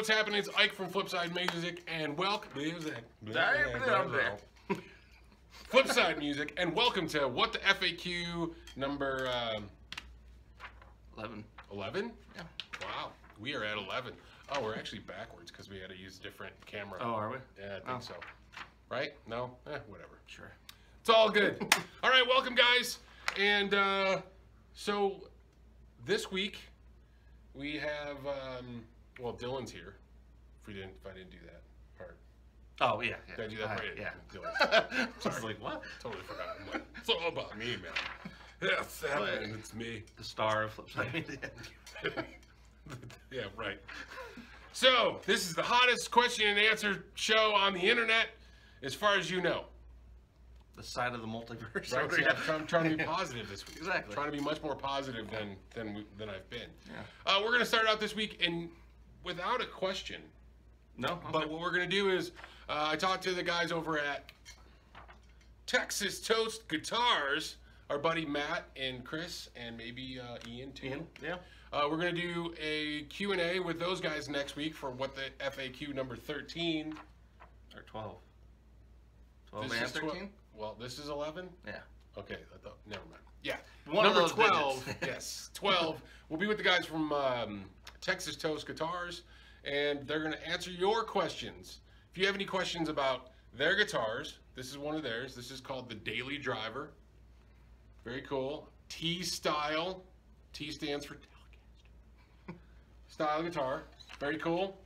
what's happening? It's Ike from Flipside Music, and welcome. Flipside Music, and welcome to What the F.A.Q. number 11. 11? Yeah. Wow, we are at 11. Oh, we're actually backwards because we had to use a different camera. Oh, are we? Yeah, I think so. Right? No? Whatever. Sure. It's all good. All right, welcome, guys. And so this week we have, well, Dylan's here. If I didn't do that part. Oh, yeah. Did I do that part? Yeah. Dylan. I was like, what? Totally forgot. I'm like, it's all about me, man. Yes, it's me. The star of Flipside Media. Yeah, right. So, this is the hottest question and answer show on the internet, as far as you know. The side of the multiverse. Right? So yeah, I'm trying to be positive this week. Exactly. Trying to be much more positive than I've been. Yeah. We're going to start out this week and without a question. No? Okay. But what we're going to do is, I talked to the guys over at Texas Toast Guitars, our buddy Matt and Chris, and maybe Ian too. Ian? Yeah. We're going to do a Q&A with those guys next week for what the F.A.Q. number 13. Or 12. 12 and 13? Well, this is 11? Yeah. Okay, I thought, never mind. Yeah. One number of those 12, yes, 12. We'll be with the guys from Texas Toast Guitars, and they're going to answer your questions. If you have any questions about their guitars, this is one of theirs. This is called the Daily Driver. Very cool. T-style. T stands for Telecaster. Style guitar. Very cool.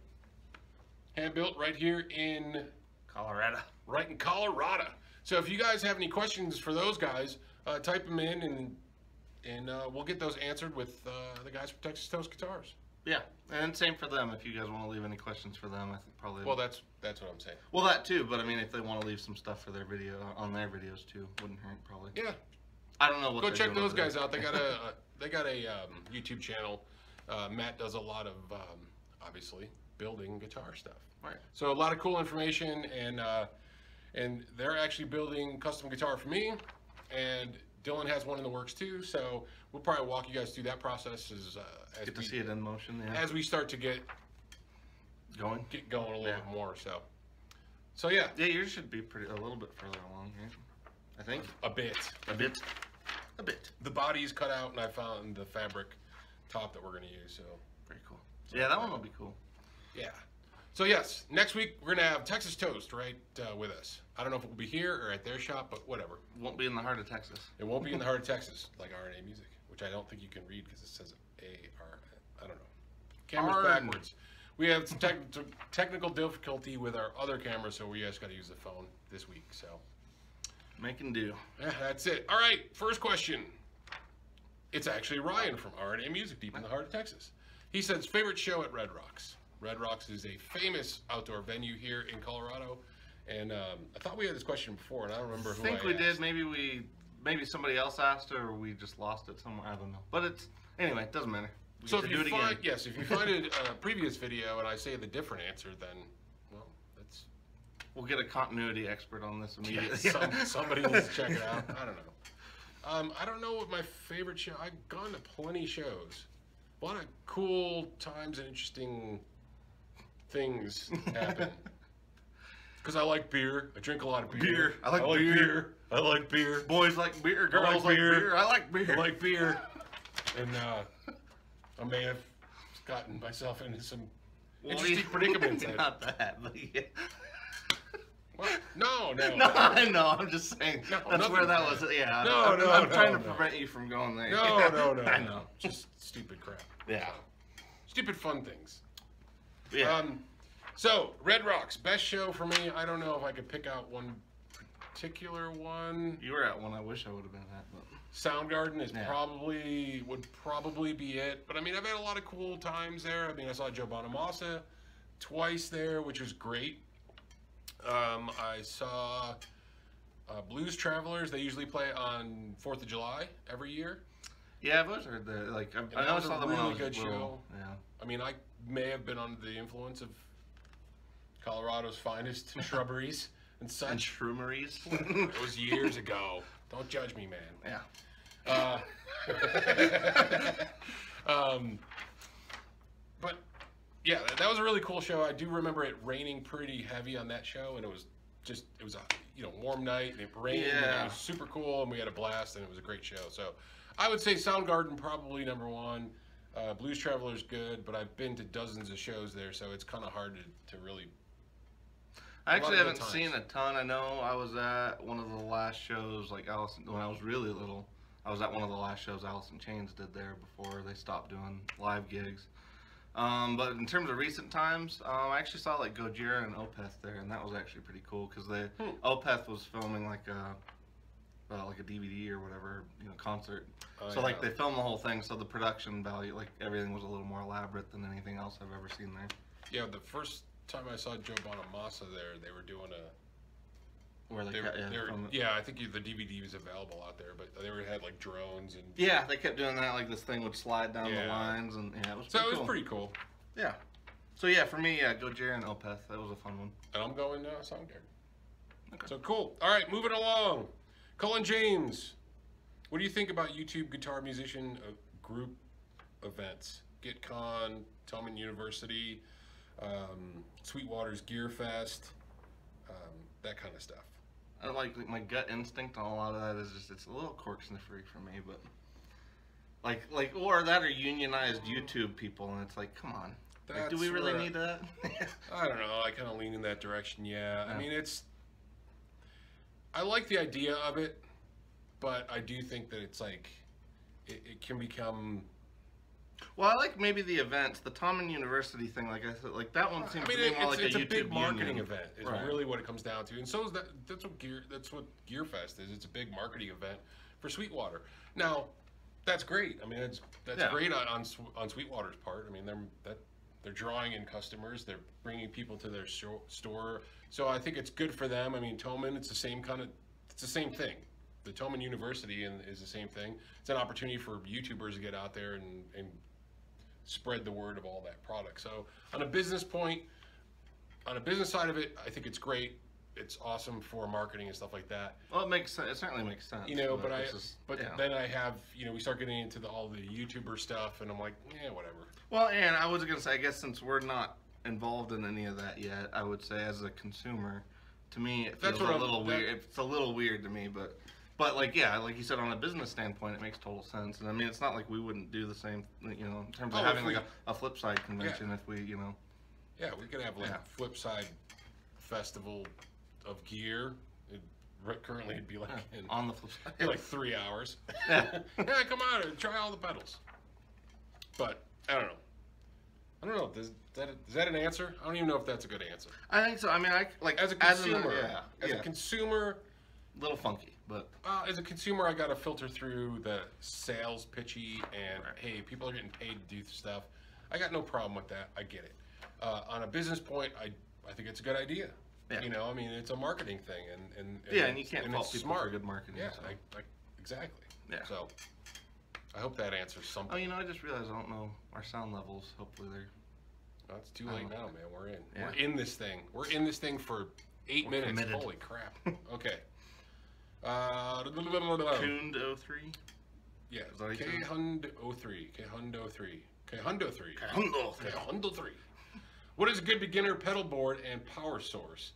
Hand built right here in Colorado. Right in Colorado. So if you guys have any questions for those guys, type them in, and we'll get those answered with the guys from Texas Toast Guitars. Yeah, and same for them. If you guys want to leave any questions for them, I think probably. Well, that's what I'm saying. Well, that too, but I mean, if they want to leave some stuff for their video on their videos too, wouldn't hurt probably. Yeah. I don't know what. Go check those guys out. They got a YouTube channel. Matt does a lot of obviously building guitar stuff. Right. So a lot of cool information, and they're actually building custom guitar for me, and Dylan has one in the works too. So we'll probably walk you guys through that process as get to see it in motion. Yeah. As we start to get going a little bit more. So yeah. Yeah, yours should be a little bit further along here. I think. A bit. The body's cut out, and I found the fabric top that we're going to use. So very cool. Yeah, that one will be cool. Yeah. So yes, next week we're going to have Texas Toast right with us. I don't know if it will be here or at their shop, but whatever. It won't be in the heart of Texas. It won't be in the heart of Texas, like RNA Music, which I don't think you can read because it says A-R. I don't know. Camera's backwards. We have some technical difficulty with our other camera, so we just got to use the phone this week. So making do. Yeah, that's it. All right, first question. It's actually Ryan from RNA Music, deep in the heart of Texas. He says, favorite show at Red Rocks. Red Rocks is a famous outdoor venue here in Colorado, and I thought we had this question before, and I don't remember who I think we did. Maybe somebody else asked, or we just lost it somewhere. I don't know. But anyway, it doesn't matter. So if you find if you find a previous video and I say the different answer, then well, we'll get a continuity expert on this immediately. Yeah, somebody needs to check it out. I don't know. I don't know what my favorite show. I've gone to plenty shows. A lot of cool times and interesting things happen. Because I like beer. I drink a lot of beer. I like beer. I like beer. Boys like beer. Girls like beer. I like beer. I like beer. And I may have gotten myself into some interesting predicaments. Not that, but yeah. What? No. I know. I'm just saying. That's where that was. Yeah. I'm trying to prevent you from going there. No. I know. Just stupid crap. Yeah. Stupid fun things. Yeah. So Red Rocks, best show for me. I don't know if I could pick out one particular one. You were at one. I wish I would have been at, but Soundgarden is would probably be it. But I mean, I've had a lot of cool times there. I mean, I saw Joe Bonamassa twice there, which was great. I saw Blues Travelers. They usually play on 4th of July every year. Yeah, I've always heard that. Like, I know I saw the really good show. Yeah. I mean, I may have been under the influence of Colorado's finest shrubberies and such. And shroomeries. It was years ago. Don't judge me, man. Yeah. But yeah, that was a really cool show. I do remember it raining pretty heavy on that show, and it was a warm night, and it rained, and it was super cool, and we had a blast, and it was a great show. So I would say Soundgarden probably #1. Blues Traveler's good, but I've been to dozens of shows there, so it's kind of hard to really. I actually haven't seen a ton. I know I was at one of the last shows, like Allison, when I was really little. I was at one of the last shows Alice in Chains did there before they stopped doing live gigs. But in terms of recent times, I actually saw like Gojira and Opeth there, and that was actually pretty cool because Opeth was filming like a DVD or whatever, concert. So like they filmed the whole thing, so the production value, like everything was a little more elaborate than anything else I've ever seen there. Yeah, the first time I saw Joe Bonamassa there, they were doing I think the DVD was available out there, but they had like drones and they kept doing that, like this thing would slide down the lines, and it was it was pretty cool. Yeah. So yeah, for me, Gojira and Opeth, that was a fun one. And I'm going Soundgarden. Okay. So cool. All right, moving along. Colin James, what do you think about YouTube guitar musician group events? GitCon, Tillman University, Sweetwater's Gear Fest, that kind of stuff. I like my gut instinct on a lot of that is just it's a little cork sniffery for me, but like or that or unionized YouTube people, and it's like, come on, like, do we really need that? I don't know. I kind of lean in that direction. Yeah, I mean I like the idea of it, but I do think that it's like it can become. Well, I like maybe the events, the Tillman University thing. Like I said, like that one seems to be more like a YouTube big marketing union event. Is really what it comes down to, and so is that. That's what Gear Fest is. It's a big marketing event for Sweetwater. Now, that's great. I mean, that's great on Sweetwater's part. I mean, they're drawing in customers. They're bringing people to their store. So I think it's good for them. I mean, Tillman, it's the same thing. The Tillman University is the same thing. It's an opportunity for YouTubers to get out there and spread the word of all that product. So on a business side of it, I think it's great. It's awesome for marketing and stuff like that. Well, it makes sense. It certainly makes sense. Then I have, we start getting into all the YouTuber stuff, and I'm like, whatever. Well, and I was gonna say, I guess since we're not involved in any of that yet, I would say as a consumer, to me, it feels a little weird. It's a little weird to me, but like you said, on a business standpoint, it makes total sense. And I mean, it's not like we wouldn't do the same, in terms of having like a Flipside convention if we, Yeah, we could have like a Flipside festival of gear. Currently, it'd be like on the Flipside, like 3 hours. Yeah, come out and try all the pedals. But I don't know. Is that an answer? I don't even know if that's a good answer. I think so. I mean, as a consumer, a little funky, but as a consumer, I got to filter through the sales pitchy and hey, people are getting paid to do stuff. I got no problem with that. I get it. On a business point, I think it's a good idea. Yeah. I mean, it's a marketing thing, and you can't fault people for good marketing. Yeah, so. Exactly. Yeah. So I hope that answers something. Oh, I just realized I don't know our sound levels. Hopefully they're. Oh, it's too late now, man. We're in. Yeah. We're in this thing. We're in this thing for 8 minutes. Committed. Holy crap. Okay. Tuned 03? Yeah. K-Hund 03. K-Hund 03. K-Hund 03. K-Hund 03. What is a good beginner pedal board and power source?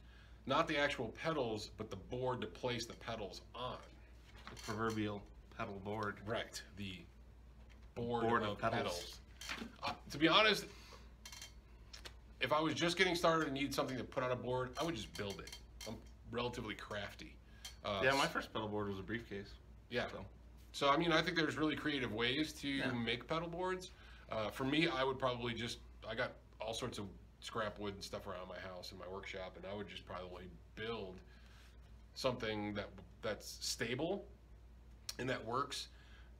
Not the actual pedals, but the board to place the pedals on. The proverbial pedal board. Right. The board of pedals. To be honest, if I was just getting started and need something to put on a board, I would just build it. I'm relatively crafty. My first pedal board was a briefcase. Yeah. So I mean, I think there's really creative ways to make pedal boards. For me, I would probably I got all sorts of scrap wood and stuff around my house in my workshop, and I would just probably build something that's stable and that works.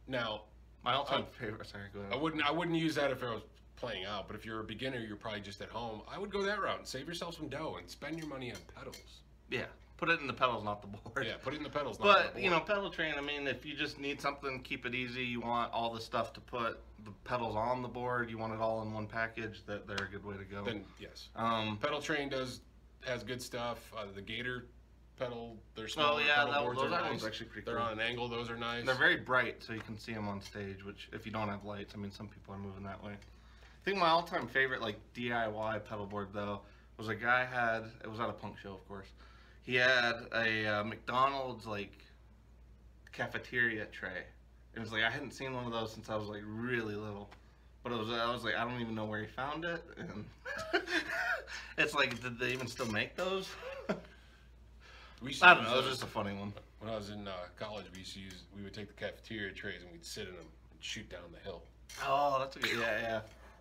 Now, my all-time favorite. Sorry, go ahead. I wouldn't use that if I was playing out, but if you're a beginner, you're probably just at home. I would go that route and save yourself some dough and spend your money on pedals. Yeah. Put it in the pedals, not the board. Yeah, put it in the pedals, not the board. Pedal train, I mean, if you just need something, keep it easy, you want all the stuff to put the pedals on the board, you want it all in one package, they're a good way to go. Then, yes. Pedal train has good stuff. The Gator pedal, they're small. Pedal boards those are ones actually pretty cool. They're on an angle, those are nice. They're very bright, so you can see them on stage, which, if you don't have lights, I mean, some people are moving that way. I think my all-time favorite like DIY pedal board though was a guy had. It was at a punk show, of course. He had a McDonald's like cafeteria tray. It was like I hadn't seen one of those since I was like really little. But I was like, I don't even know where he found it, and it's like, did they even still make those? I don't know. It was just a funny one. When I was in college, we would take the cafeteria trays and we'd sit in them and shoot down the hill. Oh, that's a good. Yeah.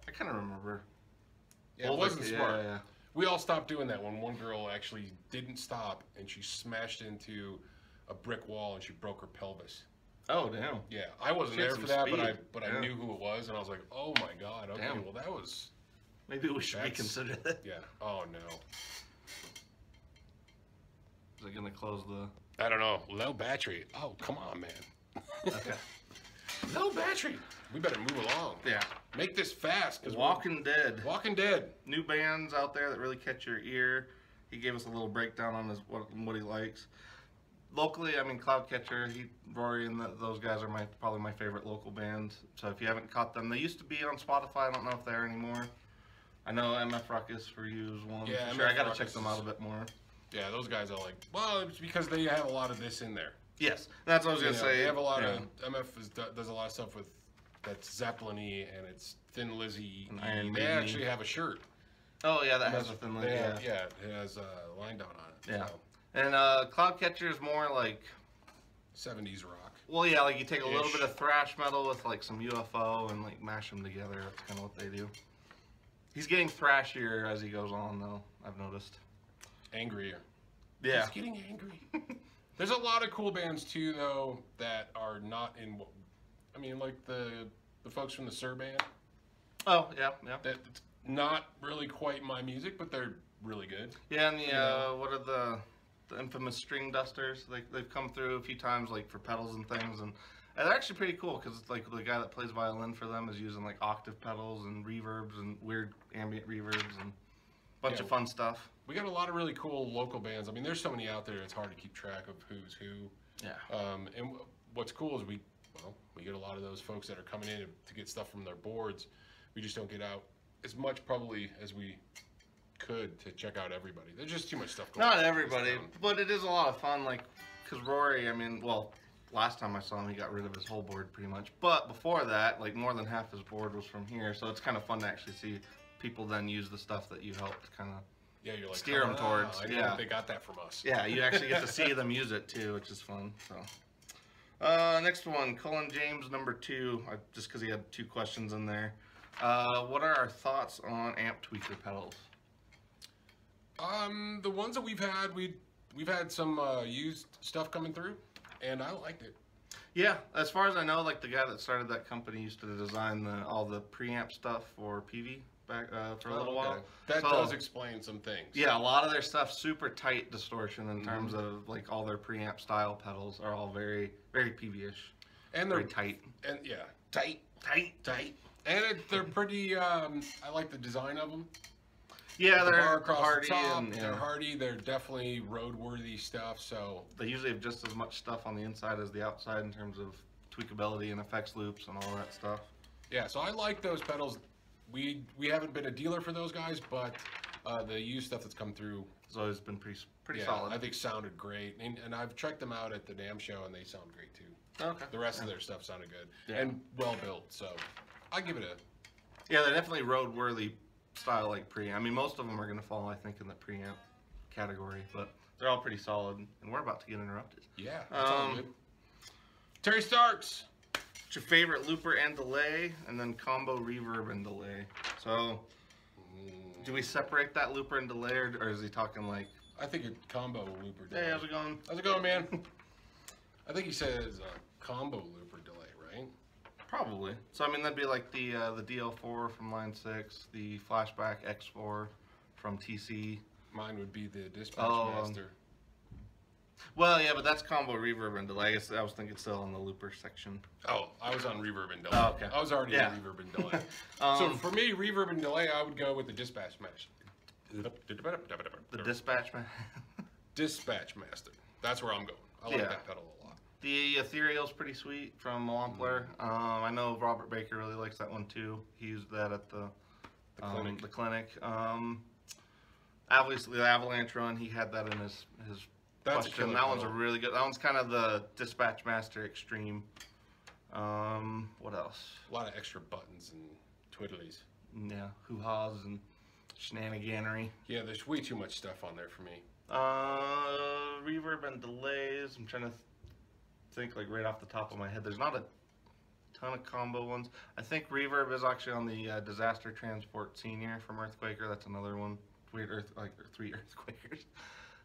I kind of remember. Yeah, it wasn't smart. Yeah. We all stopped doing that when one girl actually didn't stop and she smashed into a brick wall and she broke her pelvis. Oh damn! Yeah, I wasn't there for that, speed. but I knew who it was, and I was like, "Oh my god!" Okay, damn. well that was. Maybe we should reconsider that. Yeah. Oh no. Is it gonna close the? I don't know. Low battery. Oh come on, man. Okay. Low battery. We better move along. Yeah. Make this fast. Cause Walking Dead. Walking Dead. New bands out there that really catch your ear. He gave us a little breakdown on what he likes. Locally, I mean, Cloudcatcher, Rory, and those guys are probably my favorite local bands. So if you haven't caught them, they used to be on Spotify. I don't know if they're anymore. I know MF Ruckus for you is one. Yeah, sure. I gotta check them out a bit more. Yeah, those guys are like, well, it's because they have a lot of this in there. Yes, that's what I was gonna say. They have a lot of does a lot of stuff with that's Zeppelin-y and it's Thin Lizzy. And they actually have a shirt. Oh yeah, that has a Thin Lizzy. Yeah, it has line down on it. Yeah. So. And Cloudcatcher is more like 70s rock. Well, yeah, like you take a little bit of thrash metal with like some UFO and like mash them together. That's kind of what they do. He's getting thrashier as he goes on, though. I've noticed. Angrier. Yeah. He's getting angry. There's a lot of cool bands too, though, that are not in. I mean, like the folks from the Sir band. Oh yeah. That's not really quite my music, but they're really good. Yeah, and the what are the infamous String Dusters? They've come through a few times, like for pedals and things, and they're actually pretty cool because it's like the guy that plays violin for them is using like octave pedals and reverbs and weird ambient reverbs and a bunch of fun stuff. We got a lot of really cool local bands. I mean, there's so many out there, it's hard to keep track of who's who. Yeah. And what's cool is we get a lot of those folks that are coming in to get stuff from their boards. We just don't get out as much probably as we could to check out everybody. There's just too much stuff going on. Not everybody, but it is a lot of fun. Like, because Rory, I mean, well, last time I saw him, he got rid of his whole board pretty much. But before that, like more than half his board was from here. So it's kind of fun to actually see people then use the stuff that you helped kind of you're like, steer them towards. I know they got that from us. Yeah, you actually get to see them use it too, which is fun. So. Next one, Cullen James, number 2, just because he had 2 questions in there. What are our thoughts on amp tweaker pedals? The ones that we've had some used stuff coming through, and I liked it. Yeah, as far as I know, like the guy that started that company used to design all the preamp stuff for PV back for a little while. That does explain some things. Yeah, a lot of their stuff super tight distortion in terms of like all their preamp style pedals are all very PV-ish. And they're very tight. And yeah, tight. And they're pretty. I like the design of them. Yeah, they're hardy. They're hardy. They're definitely roadworthy stuff. So they usually have just as much stuff on the inside as the outside in terms of tweakability and effects loops and all that stuff. Yeah, so I like those pedals. We haven't been a dealer for those guys, but the used stuff that's come through has always been pretty solid. I think sounded great, and I've checked them out at the NAMM show, and they sound great too. Okay. The rest of their stuff sounded good and well built, so I give it a. Yeah, they're definitely roadworthy style like preamp. I mean, most of them are going to fall, I think, in the preamp category, but they're all pretty solid. And we're about to get interrupted. Yeah. That's all good. Terry Starks. What's your favorite looper and delay, and then combo reverb and delay? So, do we separate that looper and delay, or is he talking like? I think a combo looper delay. Hey, how's it going? How's it going, man? I think he says combo looper delay, right? Probably. So I mean that'd be like the DL4 from line 6, the Flashback X4 from TC. Mine would be the Dispatch Master. Well, yeah, but that's combo reverb and delay. I was thinking still on the looper section. Oh, I was on reverb and delay. Oh, okay. I was already on reverb and delay. So for me, reverb and delay, I would go with the Dispatch Master. The Dispatch Master. Dispatch Master. That's where I'm going. I like that pedal a lot. The Ethereal's pretty sweet from Montclair. I know Robert Baker really likes that one too. He used that at the The clinic. Obviously, the Avalanche run, he had that in his question. That one's a really good. That one's kind of the Dispatch Master Extreme. What else? A lot of extra buttons and twiddlies. Yeah, hoo-haws and shenaniganery. Yeah, there's way too much stuff on there for me. Reverb and delays. I'm trying to think like right off the top of my head. There's not a ton of combo ones. I think Reverb is actually on the Disaster Transport Senior from Earthquaker. That's another one. Weird like 3 Earthquakers.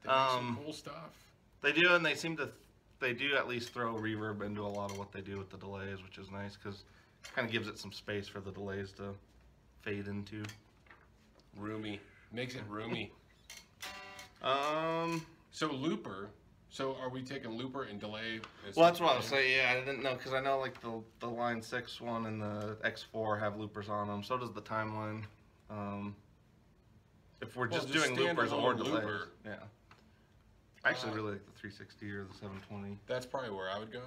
They make some cool stuff. They do, and they do at least throw reverb into a lot of what they do with the delays, which is nice because it kind of gives it some space for the delays to fade into. Roomy. Makes it roomy. So looper. So are we taking looper and delay? Well, that's what I was saying. Yeah, I didn't know because I know like the Line 6 one and the X4 have loopers on them. So does the Timeline. If we're just doing loopers or delays, yeah. I actually really like the 360 or the 720. That's probably where I would go.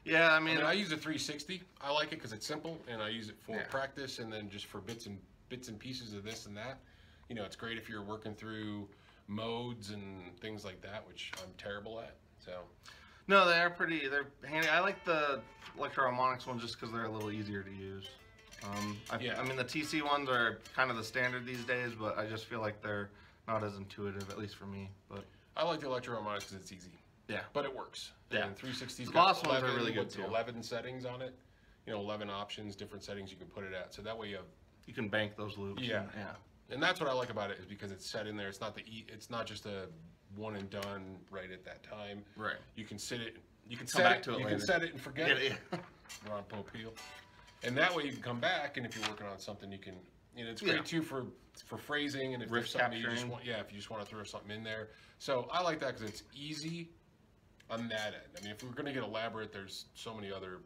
Yeah, I mean, I use the 360. I like it because it's simple, and I use it for practice, and then just for bits and pieces of this and that. You know, it's great if you're working through modes and things like that, which I'm terrible at. So. No, they're handy. I like the Electro-Harmonics ones just because they're a little easier to use. I mean, the TC ones are kind of the standard these days, but I just feel like they're not as intuitive, at least for me. But I like the Electro-Harmonics because it's easy. Yeah. But it works. Yeah. And 360's got 11, ones are really good too. 11 settings on it. You know, 11 options, different settings you can put it at. So that way you can bank those loops. Yeah. And that's what I like about it is because it's set in there. It's not it's not just a one and done right at that time. Right. You can set it. You can come back to it later. You can set it and forget it. Yeah. Ron Popeil. And that way you can come back, and if you're working on something, you can. You know, it's great too for phrasing and if there's something you just want. Yeah, if you just want to throw something in there. So I like that because it's easy on that end. I mean, if we're going to get elaborate, there's so many other.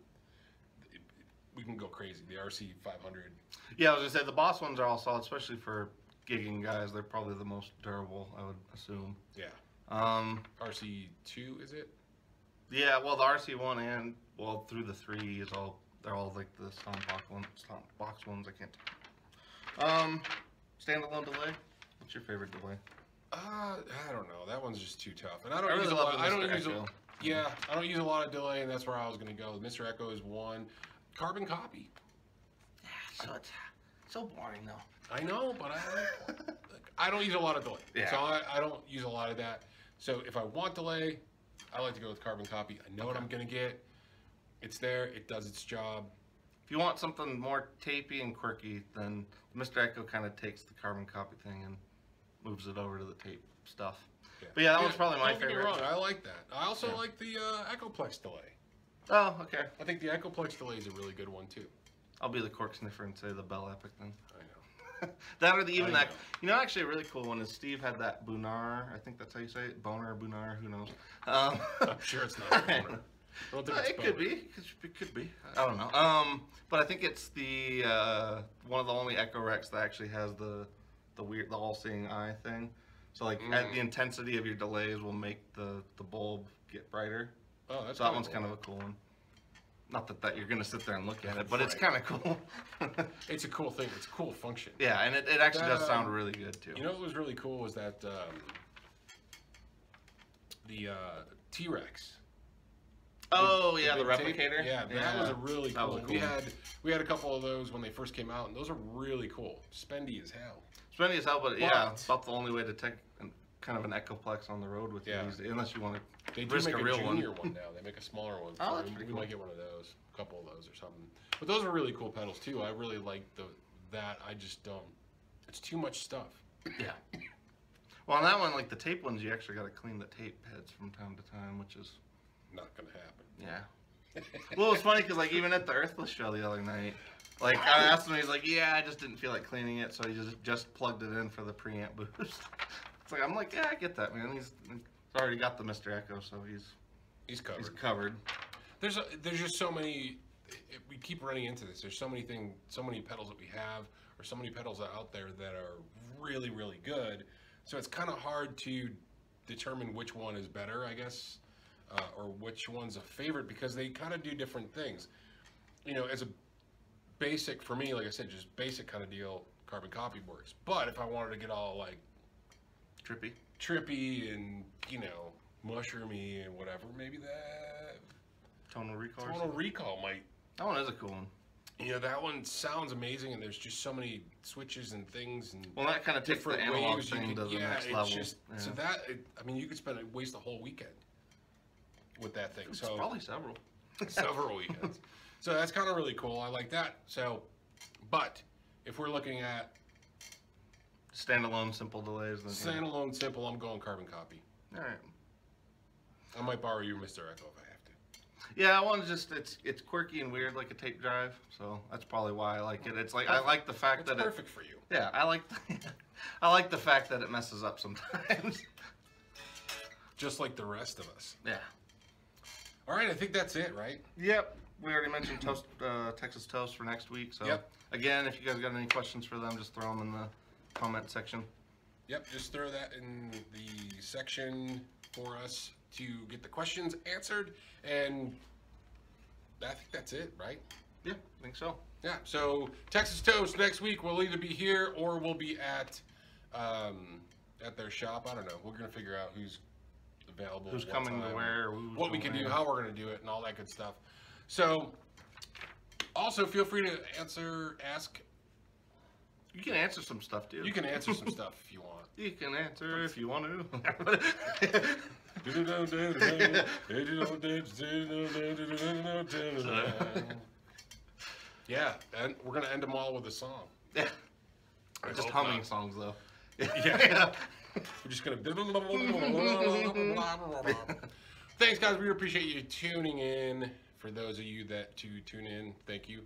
We can go crazy. The RC 500. Yeah, I was gonna say the Boss ones are all solid, especially for gigging guys. They're probably the most durable, I would assume. Yeah. RC 2 is it? Yeah. Well, the RC 1 and through the 3 is all. They're all like the box ones. I can't. Standalone delay. What's your favorite delay? I don't know. That one's just too tough, and I don't use a lot. I don't use a lot of delay, and that's where I was going to go. Mr. Echo is one. Carbon copy. Yeah, so it's so boring though. I know, but I don't use a lot of delay. Yeah. So I don't use a lot of that. So if I want delay, I like to go with carbon copy. I know what I'm going to get. It's there. It does its job. If you want something more tapey and quirky, then Mr. Echo kind of takes the carbon copy thing and moves it over to the tape stuff. Yeah. But yeah, that one's probably my favorite. Don't get me wrong, I like that. I also like the Echoplex delay. Oh, okay. I think the Echoplex delay is a really good one too. I'll be the cork sniffer and say the Bell Epic then. I know. That or the that. You know, actually, a really cool one is Steve had that Bunar. I think that's how you say it. Boner, Bunar, who knows? I'm sure it's not Boner. It could be. It could be. I don't know. But I think it's the one of the only Echo Rex that actually has the all-seeing eye thing. So like the intensity of your delays will make the bulb get brighter. Oh, that's so that one's kind of a cool one. Not that you're gonna sit there and look at it, but it's kind of cool. It's a cool thing. It's a cool function. Yeah, and it actually does sound really good too. You know what was really cool was that the T-Rex. Oh yeah, the replicator. Yeah, that was a really cool. We had a couple of those when they first came out, and those are really cool. Spendy as hell. Spendy as hell, but yeah, about the only way to take kind of an Echoplex on the road with you these days, unless you want to. They do make a real junior one now. They make a smaller one. Oh, that's pretty cool. We might get one of those, a couple of those or something. But those are really cool pedals too. I really like that. I just don't. It's too much stuff. Yeah. Well, on that one, like the tape ones, you actually got to clean the tape heads from time to time, which is not gonna happen. Yeah. Well, it's funny because like even at the Earthless show the other night, like I asked him, he's like, "Yeah, I just didn't feel like cleaning it, so he just plugged it in for the preamp boost." It's like I'm like, yeah, I get that, man. He's already got the Mr. Echo, so he's covered. He's covered. There's just so many. We keep running into this. There's so many so many pedals that we have, or so many pedals out there that are really, really good. So it's kind of hard to determine which one is better, I guess, or which one's a favorite because they kind of do different things. You know, as a basic for me, like I said, just basic kind of deal. carbon copy works. But if I wanted to get all like trippy and, you know, mushroomy and whatever, maybe that Tonal Recall. Tonal Recall might. That one is a cool one. You know, that one sounds amazing, and there's just so many switches and things. And well, that kind of takes the analog thing to the next level. Just, so that, I mean, you could waste a whole weekend with that thing. It's probably several. Several weekends. So that's kind of really cool. I like that. So, but if we're looking at standalone simple delays, then standalone simple, I'm going carbon copy. All right. I might borrow your Mr. Echo if I have to. Yeah, I want to just it's quirky and weird like a tape drive, so that's probably why I like it. It's like I like the fact that it's perfect for you. Yeah, I like the fact that it messes up sometimes. Just like the rest of us. Yeah. All right, I think that's it, right? Yep. We already mentioned Texas Toast for next week, so again, if you guys got any questions for them, just throw them in the comment section. Yep, just throw that in the section for us to get the questions answered, and I think that's it, right? Yeah, I think so. Yeah, so Texas Toast next week, we'll either be here or we'll be at their shop. I don't know. We're gonna figure out who's available, who's coming to where, what we can do, how we're gonna do it, and all that good stuff. So, also feel free to ask. You can answer some stuff, dude. You can answer some stuff if you want. You can answer if you want to. Yeah, and we're gonna end them all with a song. Yeah, just humming songs though. Yeah, we're just gonna. Thanks, guys. We appreciate you tuning in. For those of you that tune in, thank you.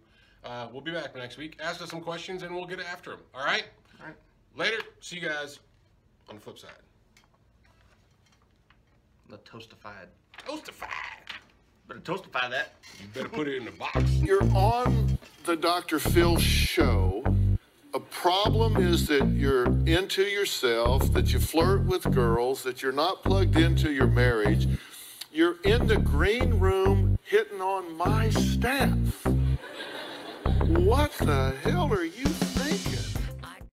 We'll be back next week. Ask us some questions and we'll get after them. All right? All right. Later. See you guys on the flip side. The toastified. Toastified. Better toastify that. You better put it in the box. You're on the Dr. Phil show. A problem is that you're into yourself, that you flirt with girls, that you're not plugged into your marriage. You're in the green room hitting on my staff. What the hell are you